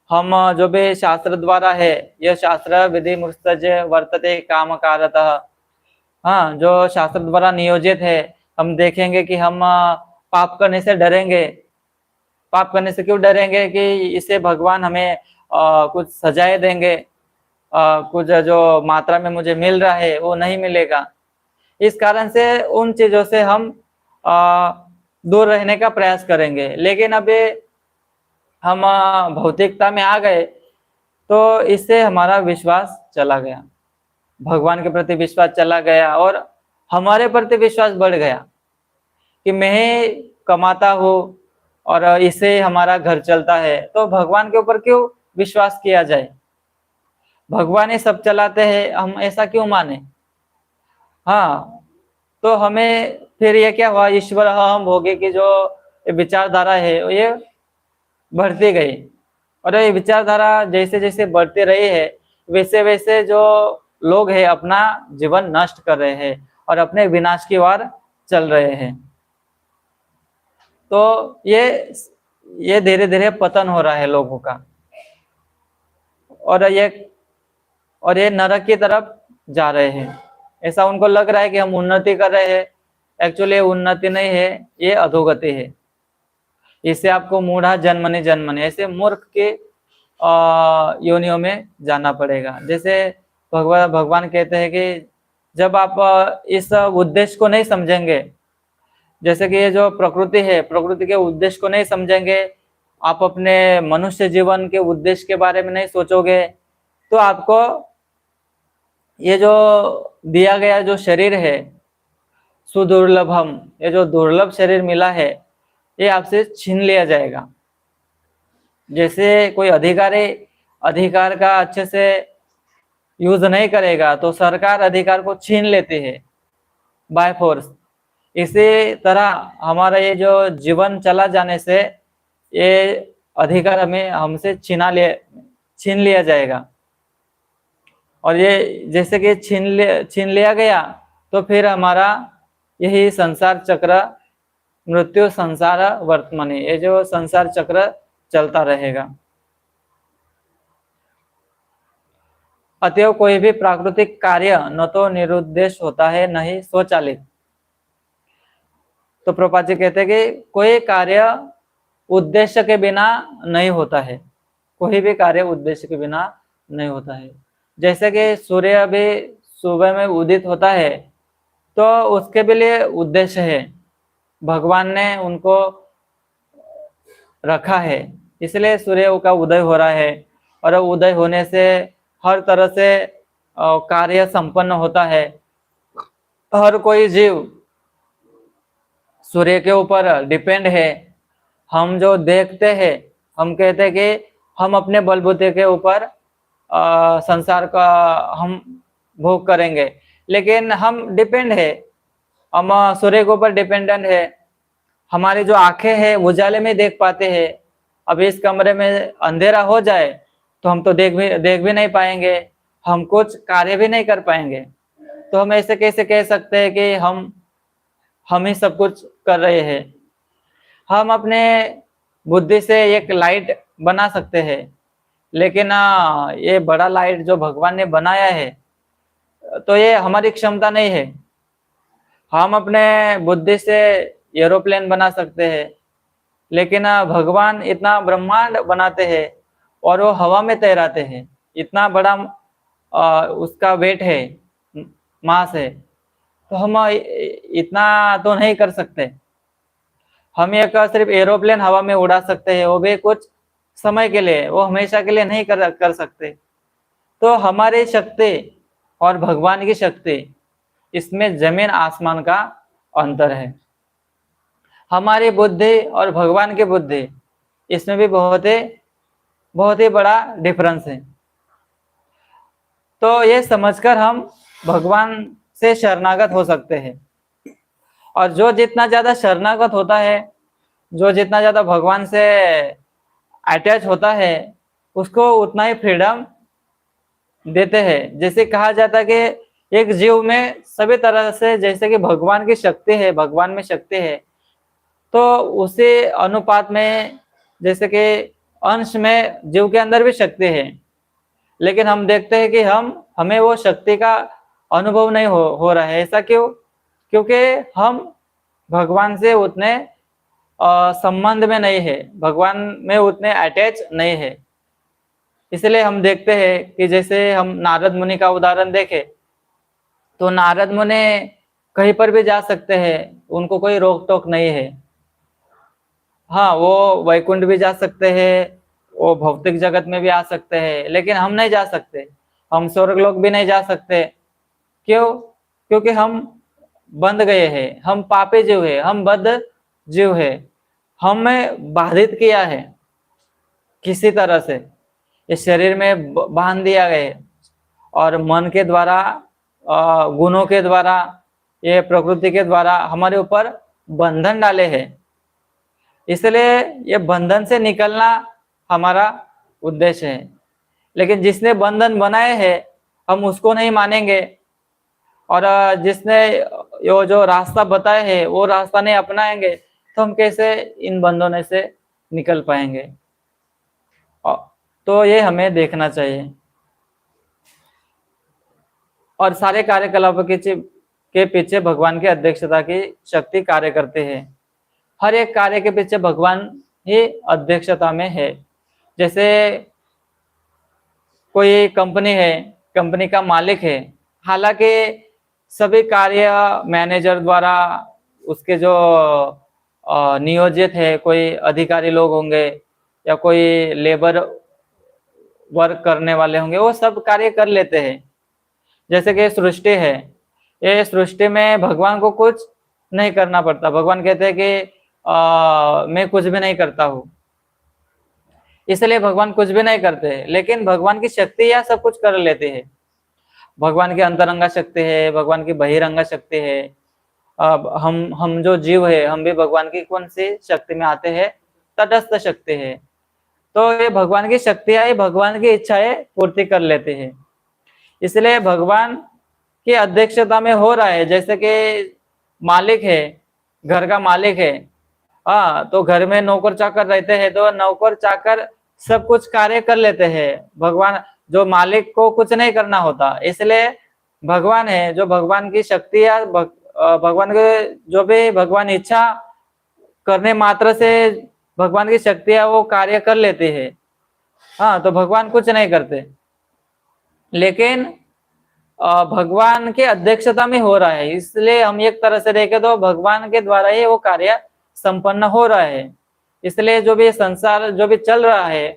हम जो भी शास्त्र द्वारा है, यह शास्त्र विधि मुस्तज वर्तते काम कारतः, हाँ, जो शास्त्र द्वारा नियोजित है, हम देखेंगे कि हम पाप करने से डरेंगे। पाप करने से क्यों डरेंगे? कि इससे भगवान हमें कुछ सजाएं देंगे, कुछ जो मात्रा में मुझे मिल रहा है वो नहीं मिलेगा। इस कारण से उन चीजों से हम दूर रहने का प्रयास करेंगे। लेकिन अभी हम भौतिकता में आ गए तो इससे हमारा विश्वास चला गया, भगवान के प्रति विश्वास चला गया और हमारे प्रति विश्वास बढ़ गया कि मैं ही कमाता हूँ और इससे हमारा घर चलता है, तो भगवान के ऊपर क्यों विश्वास किया जाए? भगवान ही सब चलाते हैं, हम ऐसा क्यों माने? हाँ, तो हमें फिर ये क्या हुआ, ईश्वर हम भोगे की जो विचारधारा है ये बढ़ती गई। और ये विचारधारा जैसे जैसे बढ़ती रही है, वैसे वैसे जो लोग हैं अपना जीवन नष्ट कर रहे हैं और अपने विनाश की ओर चल रहे हैं। तो ये धीरे धीरे पतन हो रहा है लोगों का, और ये नरक की तरफ जा रहे हैं। ऐसा उनको लग रहा है कि हम उन्नति कर रहे हैं, एक्चुअली उन्नति नहीं है, ये अधोगति है। इससे आपको मूढ़ा जन्मने जन्मने, ऐसे मूर्ख के योनियों में जाना पड़ेगा। जैसे भगवान कहते हैं कि जब आप इस उद्देश्य को नहीं समझेंगे, जैसे कि ये जो प्रकृति है, प्रकृति के उद्देश्य को नहीं समझेंगे, आप अपने मनुष्य जीवन के उद्देश्य के बारे में नहीं सोचोगे, तो आपको ये जो दिया गया जो शरीर है सुदुर्लभम, ये जो दुर्लभ शरीर मिला है, ये आपसे छीन लिया जाएगा। जैसे कोई अधिकारी अधिकार का अच्छे से यूज नहीं करेगा तो सरकार अधिकार को छीन लेती है बाय फोर्स। इसी तरह हमारा ये जो जीवन चला जाने से ये अधिकार हमें हमसे छीन लिया जाएगा। और ये जैसे कि छीन लिया गया तो फिर हमारा यही संसार चक्र, मृत्यु संसार वर्तमानी, ये जो संसार चक्र चलता रहेगा। अतएव कोई भी प्राकृतिक कार्य न तो निरुद्देश होता है न ही स्वचालित। तो प्रभुपाद जी कहते हैं कि कोई कार्य उद्देश्य के बिना नहीं होता है, कोई भी कार्य उद्देश्य के बिना नहीं होता है। जैसे कि सूर्य अभी सुबह में उदित होता है तो उसके भी लिए उद्देश्य है, भगवान ने उनको रखा है, इसलिए सूर्य का उदय हो रहा है। और उदय होने से हर तरह से कार्य संपन्न होता है। हर कोई जीव सूर्य के ऊपर डिपेंड है। हम जो देखते हैं, हम कहते हैं कि हम अपने बलबूते के ऊपर संसार का हम भोग करेंगे, लेकिन हम डिपेंड है, हम सूर्य के ऊपर डिपेंडेंट है। हमारी जो आंखें हैं उजाले में देख पाते हैं, अब इस कमरे में अंधेरा हो जाए तो हम तो देख भी नहीं पाएंगे, हम कुछ कार्य भी नहीं कर पाएंगे। तो हम ऐसे कैसे कह सकते हैं कि हम ही सब कुछ कर रहे हैं? हम अपने बुद्धि से एक लाइट बना सकते हैं, लेकिन ये बड़ा लाइट जो भगवान ने बनाया है तो ये हमारी क्षमता नहीं है। हम अपने बुद्धि से एरोप्लेन बना सकते हैं, लेकिन भगवान इतना ब्रह्मांड बनाते हैं और वो हवा में तैराते हैं। इतना बड़ा उसका वेट है, मास है, तो हम इतना तो नहीं कर सकते। हम एक सिर्फ एरोप्लेन हवा में उड़ा सकते हैं, वो भी कुछ समय के लिए, वो हमेशा के लिए नहीं कर सकते। तो हमारी शक्ति और भगवान की शक्ति, इसमें जमीन आसमान का अंतर है। हमारी बुद्धि और भगवान की बुद्धि, इसमें भी बहुत ही बड़ा डिफरेंस है। तो ये समझकर हम भगवान से शरणागत हो सकते हैं। और जो जितना ज्यादा शरणागत होता है, जो जितना ज्यादा भगवान से अटैच होता है, उसको उतना ही फ्रीडम देते हैं। जैसे कहा जाता है कि एक जीव में सभी तरह से, जैसे कि भगवान की शक्ति है, भगवान में शक्ति है, तो उसी अनुपात में, जैसे कि अंश में जीव के अंदर भी शक्ति है। लेकिन हम देखते हैं कि हमें वो शक्ति का अनुभव नहीं हो रहा है। ऐसा क्यों? क्योंकि हम भगवान से उतने संबंध में नहीं है, भगवान में उतने अटैच नहीं है। इसलिए हम देखते हैं कि जैसे हम नारद मुनि का उदाहरण देखें, तो नारद मुनि कहीं पर भी जा सकते हैं, उनको कोई रोक टोक नहीं है। हाँ, वो वैकुंठ भी जा सकते हैं, वो भौतिक जगत में भी आ सकते हैं, लेकिन हम नहीं जा सकते। हम स्वर्गलोक भी नहीं जा सकते। क्यों? क्योंकि हम बंध गए हैं, हम पापी जीव है, हम बद्ध जीव है। हमें बाधित किया है किसी तरह से, इस शरीर में बांध दिया गया है, और मन के द्वारा, गुणों के द्वारा, ये प्रकृति के द्वारा हमारे ऊपर बंधन डाले हैं। इसलिए ये बंधन से निकलना हमारा उद्देश्य है। लेकिन जिसने बंधन बनाए हैं, हम उसको नहीं मानेंगे, और जिसने ये जो रास्ता बताए है वो रास्ता नहीं अपनाएंगे, तो हम कैसे इन बंधनों से निकल पाएंगे? तो ये हमें देखना चाहिए। और सारे कार्यकलापों के पीछे भगवान की अध्यक्षता की शक्ति कार्य करते हैं। हर एक कार्य के पीछे भगवान ही अध्यक्षता में है। जैसे कोई कंपनी है, कंपनी का मालिक है, हालांकि सभी कार्य मैनेजर द्वारा, उसके जो नियोजित है, कोई अधिकारी लोग होंगे या कोई लेबर वर्क करने वाले होंगे, वो सब कार्य कर लेते हैं। जैसे कि सृष्टि है, ये सृष्टि में भगवान को कुछ नहीं करना पड़ता। भगवान कहते हैं कि मैं कुछ भी नहीं करता हूँ, इसलिए भगवान कुछ भी नहीं करते। लेकिन भगवान की शक्ति यह सब कुछ कर लेते हैं। भगवान की अंतरंगा शक्ति है, भगवान की बहिरंगा शक्ति है। अब हम जो जीव है, हम भी भगवान की कौन सी शक्ति में आते हैं? तटस्थ शक्ति है। तो ये भगवान की शक्तियां, भगवान की इच्छाएं पूर्ति कर लेते हैं। इसलिए भगवान की अध्यक्षता में हो रहा है। जैसे कि मालिक है, घर का मालिक है, हाँ, तो घर में नौकर चाकर रहते हैं, तो नौकर चाकर सब कुछ कार्य कर लेते हैं। भगवान, जो मालिक को कुछ नहीं करना होता, इसलिए भगवान है जो भगवान की शक्ति या भगवान के जो भी भगवान इच्छा करने मात्र से भगवान की शक्तियां वो कार्य कर लेती है। हाँ, तो भगवान कुछ नहीं करते, लेकिन भगवान के अध्यक्षता में हो रहा है। इसलिए हम एक तरह से देखें तो भगवान के द्वारा ही वो कार्य संपन्न हो रहा है। इसलिए जो भी संसार जो भी चल रहा है,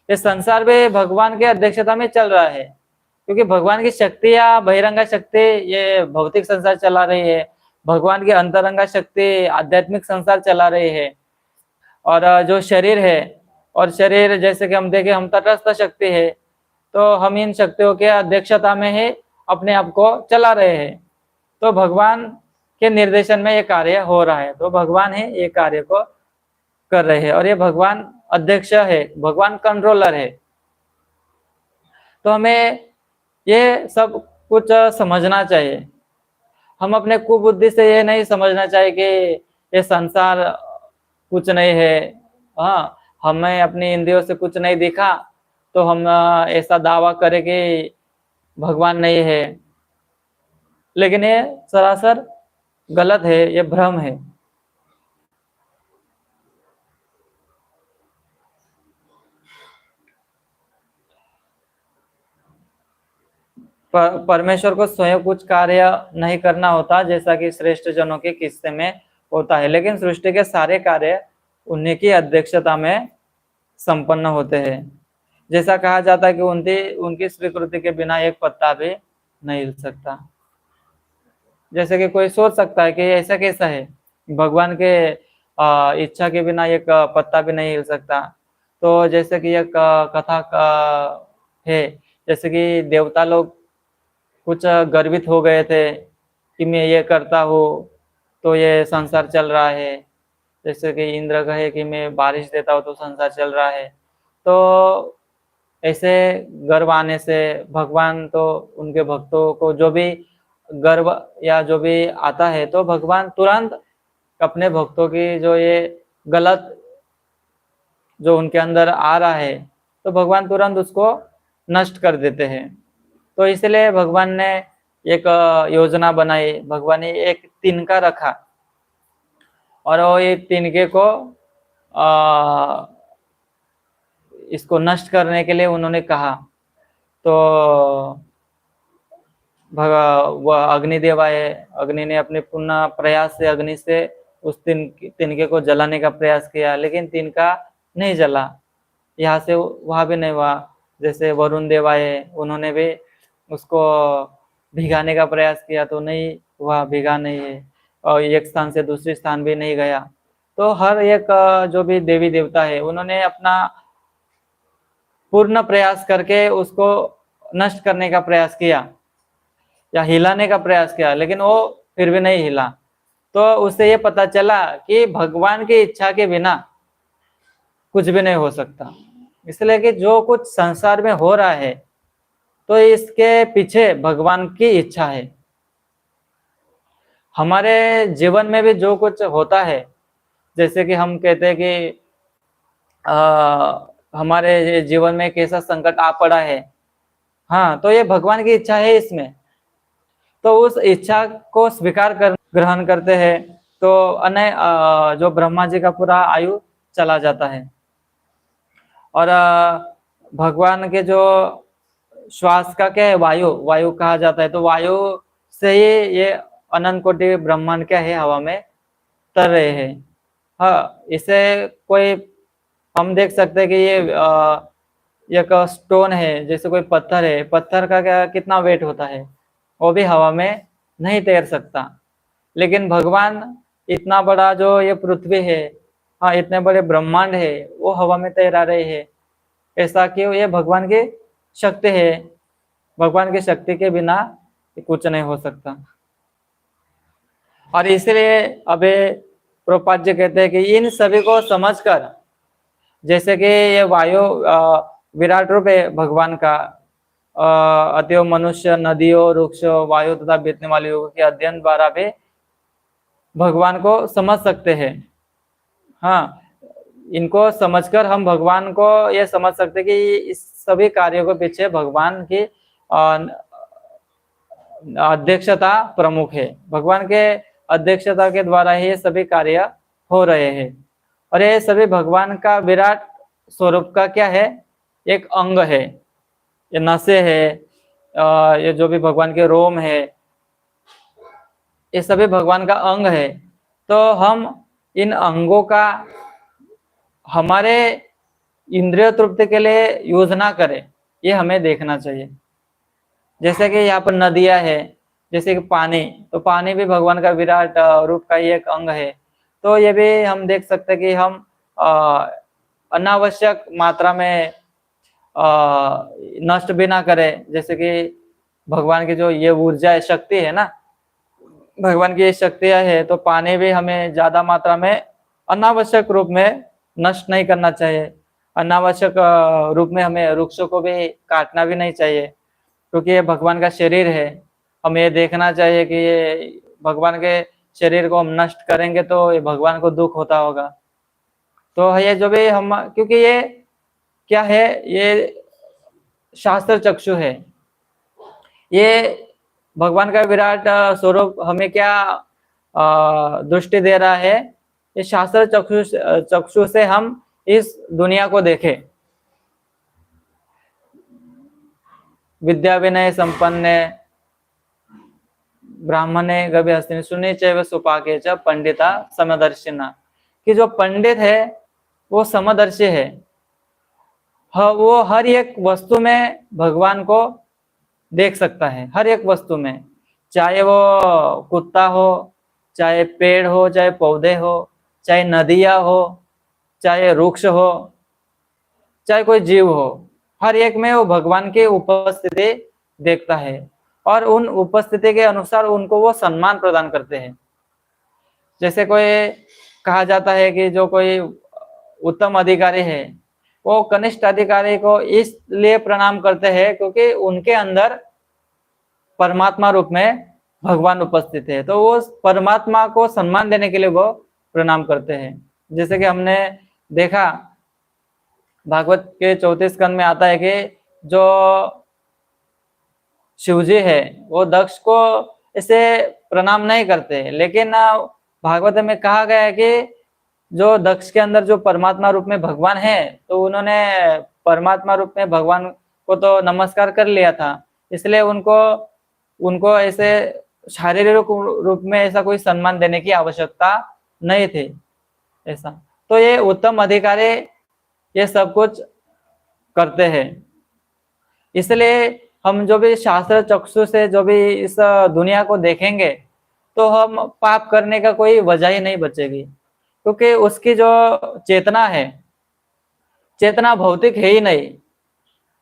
ये संसार भी भगवान के अध्यक्षता में चल रहा है। क्योंकि भगवान की शक्ति या बहिरंगा शक्ति ये भौतिक संसार चला रही है, भगवान की अंतरंगा शक्ति आध्यात्मिक संसार चला रही है। और जो शरीर है, और शरीर जैसे कि हम देखें, हम तटस्थ शक्ति है, तो हम इन शक्तियों के अध्यक्षता में ही अपने आप को चला रहे हैं। तो भगवान के निर्देशन में ये कार्य हो रहा है, तो भगवान ही ये कार्य को कर रहे हैं, और ये भगवान अध्यक्ष है, भगवान कंट्रोलर है। तो हमें ये सब कुछ समझना चाहिए। हम अपने कुबुद्धि से ये नहीं समझना चाहिए कि ये संसार कुछ नहीं है। हाँ, हमें अपनी इंद्रियों से कुछ नहीं दिखा तो हम ऐसा दावा करें कि भगवान नहीं है। लेकिन ये सरासर गलत है, ये भ्रम है। परमेश्वर को स्वयं कुछ कार्य नहीं करना होता, जैसा कि श्रेष्ठ जनों के किस्से में होता है, लेकिन सृष्टि के सारे कार्य उन्हीं की अध्यक्षता में संपन्न होते हैं। जैसा कहा जाता है कि उनकी स्वीकृति के बिना एक पत्ता भी नहीं हिल सकता। जैसे कि कोई सोच सकता है कि ऐसा कैसा है, भगवान के इच्छा के बिना एक पत्ता भी नहीं हिल सकता। तो जैसे कि एक कथा है, जैसे कि देवता लोग कुछ गर्वित हो गए थे कि मैं ये करता हूँ तो ये संसार चल रहा है। जैसे कि इंद्र कहे कि मैं बारिश देता हूँ तो संसार चल रहा है। तो ऐसे गर्व आने से भगवान तो उनके भक्तों को जो भी गर्व या जो भी आता है, तो भगवान तुरंत अपने भक्तों की जो ये गलत जो उनके अंदर आ रहा है, तो भगवान तुरंत उसको नष्ट कर देते हैं। तो इसलिए भगवान ने एक योजना बनाई, भगवान ने एक तिनका रखा और वो ये तिनके को इसको नष्ट करने के लिए उन्होंने कहा। तो वह अग्निदेव आए, अग्नि ने अपने पूर्ण प्रयास से अग्नि से उस तिनके को जलाने का प्रयास किया, लेकिन तिनका नहीं जला, यहाँ से वहां भी नहीं हुआ। जैसे वरुण देव आए, उन्होंने भी उसको भिगाने का प्रयास किया तो नहीं हुआ, भिगा नहीं है, और एक स्थान से दूसरे स्थान भी नहीं गया। तो हर एक जो भी देवी देवता है, उन्होंने अपना पूर्ण प्रयास करके उसको नष्ट करने का प्रयास किया या हिलाने का प्रयास किया, लेकिन वो फिर भी नहीं हिला। तो उससे ये पता चला कि भगवान की इच्छा के बिना कुछ भी नहीं हो सकता। इसलिए कि जो कुछ संसार में हो रहा है, तो इसके पीछे भगवान की इच्छा है। हमारे जीवन में भी जो कुछ होता है, जैसे कि हम कहते हैं कि हमारे जीवन में कैसा संकट आ पड़ा है, हाँ, तो ये भगवान की इच्छा है इसमें। तो उस इच्छा को स्वीकार कर ग्रहण करते हैं, तो अन्य जो ब्रह्मा जी का पूरा आयु चला जाता है। और भगवान के जो श्वास का क्या है, वायु कहा जाता है। तो वायु से ही ये अनंत कोटि ब्रह्मांड क्या है, हवा में तर रहे हैं। हाँ, इसे कोई हम देख सकते हैं कि ये एक स्टोन है, जैसे कोई पत्थर है, पत्थर का क्या कितना वेट होता है, वो भी हवा में नहीं तैर सकता। लेकिन भगवान इतना बड़ा जो ये पृथ्वी है, हाँ, इतने बड़े ब्रह्मांड है, वो हवा में तैरा रहे हैं। ऐसा क्यों? ये भगवान की शक्ति है। भगवान की शक्ति के बिना कुछ नहीं हो सकता। और इसलिए अभी प्रभुपाद जी कहते हैं कि इन सभी को समझकर, जैसे कि ये वायु विराट रूप है भगवान का, अतएव मनुष्य नदियों, वृक्षों, वायु तथा बीतने वाले युगों के अध्ययन द्वारा भी भगवान को समझ सकते हैं। हाँ, इनको समझकर हम भगवान को ये समझ सकते हैं कि इस सभी कार्यों के पीछे भगवान की अध्यक्षता प्रमुख है। भगवान के अध्यक्षता के द्वारा ही ये सभी कार्य हो रहे हैं। और ये सभी भगवान का विराट स्वरूप का क्या है, एक अंग है। ये नसें है, ये जो भी भगवान के रोम है, ये सभी भगवान का अंग है। तो हम इन अंगों का हमारे इंद्रिय तृप्ति के लिए यूज ना करें, ये हमें देखना चाहिए। जैसे कि यहाँ पर नदियां है, जैसे कि पानी, तो पानी भी भगवान का विराट रूप का ही एक अंग है। तो ये भी हम देख सकते हैं कि हम अनावश्यक मात्रा में नष्ट भी ना करें। जैसे कि भगवान की जो ये ऊर्जा है, शक्ति है ना, भगवान की ये शक्तियां है, तो पानी भी हमें ज्यादा मात्रा में अनावश्यक रूप में नष्ट नहीं करना चाहिए। अनावश्यक रूप में हमें वृक्षों को भी काटना भी नहीं चाहिए, क्योंकि ये भगवान का शरीर है। हमें ये देखना चाहिए कि ये भगवान के शरीर को हम नष्ट करेंगे तो ये भगवान को दुख होता होगा। तो ये जो भी हम, क्योंकि ये क्या है, ये शास्त्र चक्षु है, ये भगवान का विराट स्वरूप हमें क्या दृष्टि दे रहा है, ये शास्त्र चक्षु से हम इस दुनिया को देखें। विद्या विनय संपन्ने ब्राह्मणे गभ्यस्तिनि सुनी चैव सुपाके च पंडिता समदर्शिना, कि जो पंडित है वो समदर्शी है, वो हर एक वस्तु में भगवान को देख सकता है, हर एक वस्तु में, चाहे वो कुत्ता हो, चाहे पेड़ हो, चाहे पौधे हो, चाहे नदियां हो, चाहे वृक्ष हो, चाहे कोई जीव हो, हर एक में वो भगवान की उपस्थिति देखता है और उन उपस्थिति के अनुसार उनको वो सम्मान प्रदान करते हैं। जैसे कोई कहा जाता है कि जो कोई उत्तम अधिकारी है वो कनिष्ठ अधिकारी को इसलिए प्रणाम करते हैं क्योंकि उनके अंदर परमात्मा रूप में भगवान उपस्थित है, तो वो परमात्मा को सम्मान देने के लिए वो प्रणाम करते हैं। जैसे कि हमने देखा भागवत के 34 स्कंद में आता है कि जो शिवजी है वो दक्ष को इसे प्रणाम नहीं करते, लेकिन भागवत में कहा गया है कि जो दक्ष के अंदर जो परमात्मा रूप में भगवान है, तो उन्होंने परमात्मा रूप में भगवान को तो नमस्कार कर लिया था, इसलिए उनको ऐसे शारीरिक रूप में ऐसा कोई सम्मान देने की आवश्यकता नहीं थी ऐसा। तो ये उत्तम अधिकारी ये सब कुछ करते हैं, इसलिए हम जो भी शास्त्र चक्षु से जो भी इस दुनिया को देखेंगे तो हम पाप करने का कोई वजह ही नहीं बचेगी, क्योंकि उसकी जो चेतना है, चेतना भौतिक है ही नहीं,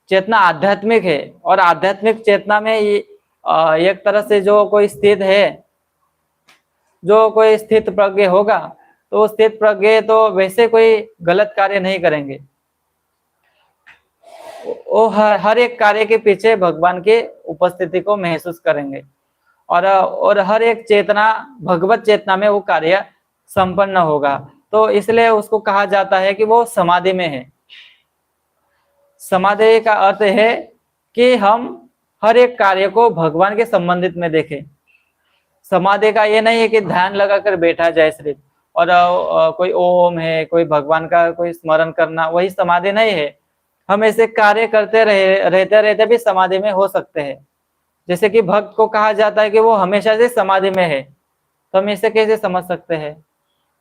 चेतना आध्यात्मिक है, और आध्यात्मिक चेतना में एक तरह से जो कोई स्थित है, जो कोई स्थित प्रज्ञ होगा तो स्थित प्रज्ञ तो वैसे कोई गलत कार्य नहीं करेंगे, वो हर एक कार्य के पीछे भगवान की उपस्थिति को महसूस करेंगे और हर एक चेतना भगवत चेतना में वो कार्य संपन्न होगा। तो इसलिए उसको कहा जाता है कि वो समाधि में है। समाधि का अर्थ है कि हम हर एक कार्य को भगवान के संबंधित में देखें। समाधि का ये नहीं है कि ध्यान लगाकर बैठा जाए सिर्फ और कोई ओम है, कोई भगवान का कोई स्मरण करना, वही समाधि नहीं है। हम ऐसे कार्य करते रहते भी समाधि में हो सकते हैं। जैसे कि भक्त को कहा जाता है कि वो हमेशा से समाधि में है, तो हम इसे कैसे समझ सकते हैं?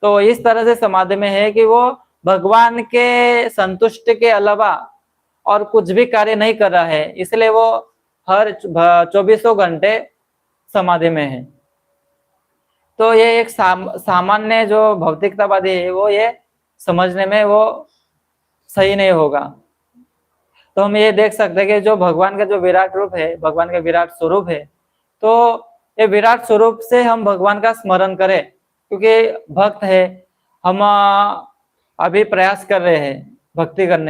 तो इस तरह से समाधि में है कि वो भगवान के संतुष्ट के अलावा और कुछ भी कार्य नहीं कर रहा है, इसलिए वो हर 24 घंटे समाधि में है। तो ये एक सामान्य जो भौतिकतावादी है वो ये समझने में वो सही नहीं होगा। तो हम ये देख सकते हैं कि जो भगवान का जो विराट रूप है, भगवान का विराट स्वरूप है, तो ये विराट स्वरूप से हम भगवान का स्मरण करें, क्योंकि भक्त है, हम अभी प्रयास कर रहे हैं भक्ति करने।